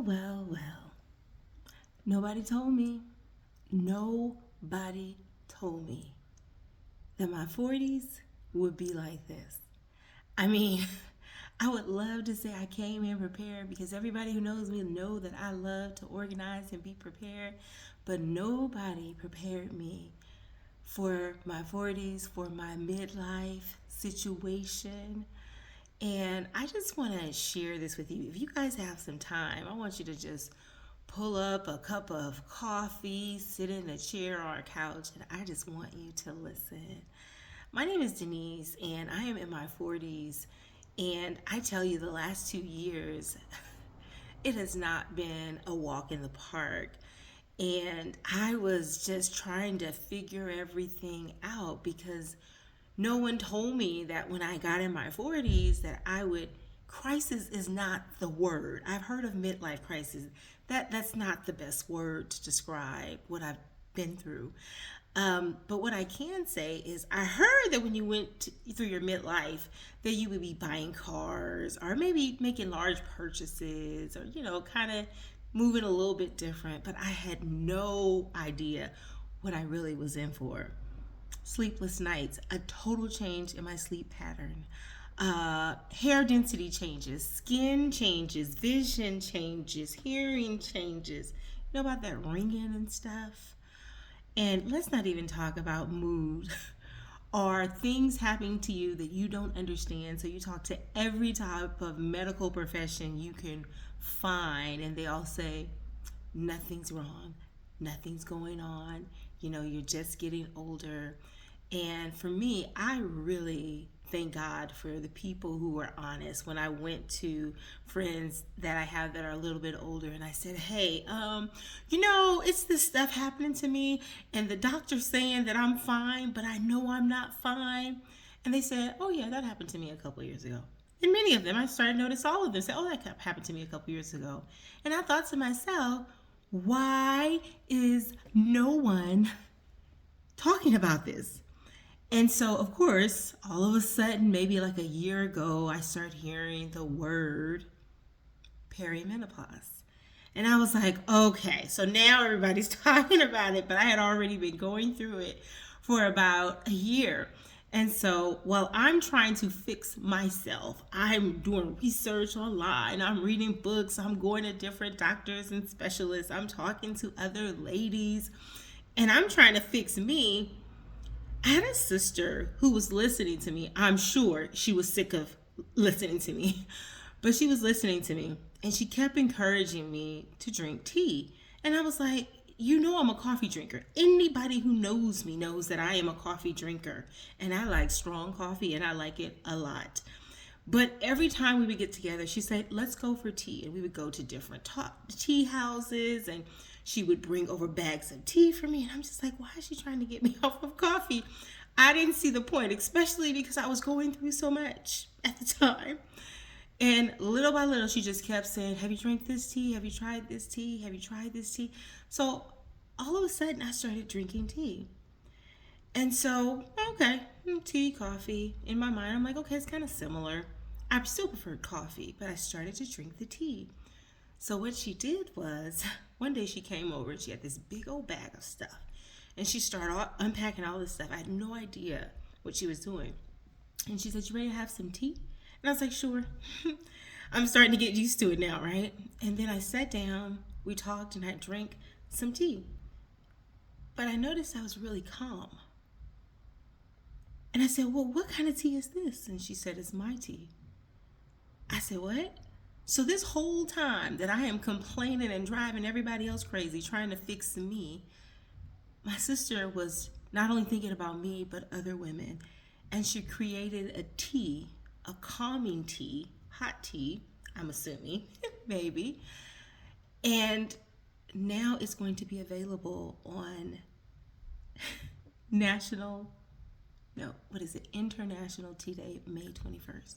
Well. Nobody told me. Nobody told me that my 40s would be like this. I mean, I would love to say I came in prepared because everybody who knows me know that I love to organize and be prepared, but nobody prepared me for my 40s, for my midlife situation. And I just want to share this with you. If you guys have some time, I want you to just pull up a cup of coffee, sit in a chair or a couch, and I just want you to listen. My name is Denise, and I am in my 40s. And I tell you, the last 2 years, it has not been a walk in the park. And I was just trying to figure everything out because no one told me that when I got in my 40s that I would crisis is not the word. I've heard of midlife crisis. That's not the best word to describe what I've been through. But what I can say is, I heard that when you through your midlife, that you would be buying cars or maybe making large purchases or, kind of moving a little bit different. But I had no idea what I really was in for. Sleepless nights, a total change in my sleep pattern, hair density changes, skin changes, vision changes, hearing changes. You know about that ringing and stuff? And let's not even talk about mood or things happening to you that you don't understand. So you talk to every type of medical profession you can find, and they all say, nothing's wrong, nothing's going on. You're just getting older. And for me, I really thank God for the people who were honest. When I went to friends that I have that are a little bit older, and I said, "Hey, it's this stuff happening to me, and the doctor's saying that I'm fine, but I know I'm not fine." And they said, "Oh yeah, that happened to me a couple of years ago." And many of them, I started to notice all of them say, "Oh, that happened to me a couple years ago." And I thought to myself, why is no one talking about this? And so, of course, all of a sudden, maybe like a year ago, I started hearing the word perimenopause. And I was like, okay, so now everybody's talking about it, but I had already been going through it for about a year. And so while I'm trying to fix myself, I'm doing research online, I'm reading books, I'm going to different doctors and specialists, I'm talking to other ladies, and I'm trying to fix me. I had a sister who was listening to me. I'm sure she was sick of listening to me, but she was listening to me, and she kept encouraging me to drink tea. And I was like, I'm a coffee drinker. Anybody who knows me knows that I am a coffee drinker, and I like strong coffee, and I like it a lot. But every time we would get together, she said, "Let's go for tea." And we would go to different tea houses, and she would bring over bags of tea for me. And I'm just like, why is she trying to get me off of coffee? I didn't see the point, especially because I was going through so much at the time. And little by little, she just kept saying, "Have you drank this tea? Have you tried this tea? Have you tried this tea?" So all of a sudden, I started drinking tea. And so, okay, tea, coffee. In my mind, I'm like, okay, it's kind of similar. I still preferred coffee, but I started to drink the tea. So what she did was, one day she came over and she had this big old bag of stuff. And she started unpacking all this stuff. I had no idea what she was doing. And she said, "You ready to have some tea?" And I was like, "Sure." I'm starting to get used to it now, right? And then I sat down, we talked, and I drank some tea. But I noticed I was really calm. And I said, "Well, what kind of tea is this?" And she said, "It's my tea." I said, "What?" So this whole time that I am complaining and driving everybody else crazy, trying to fix me, my sister was not only thinking about me, but other women. And she created a tea, a calming tea, hot tea, I'm assuming, maybe. And now it's going to be available on National, no, what is it? International Tea Day, May 21st.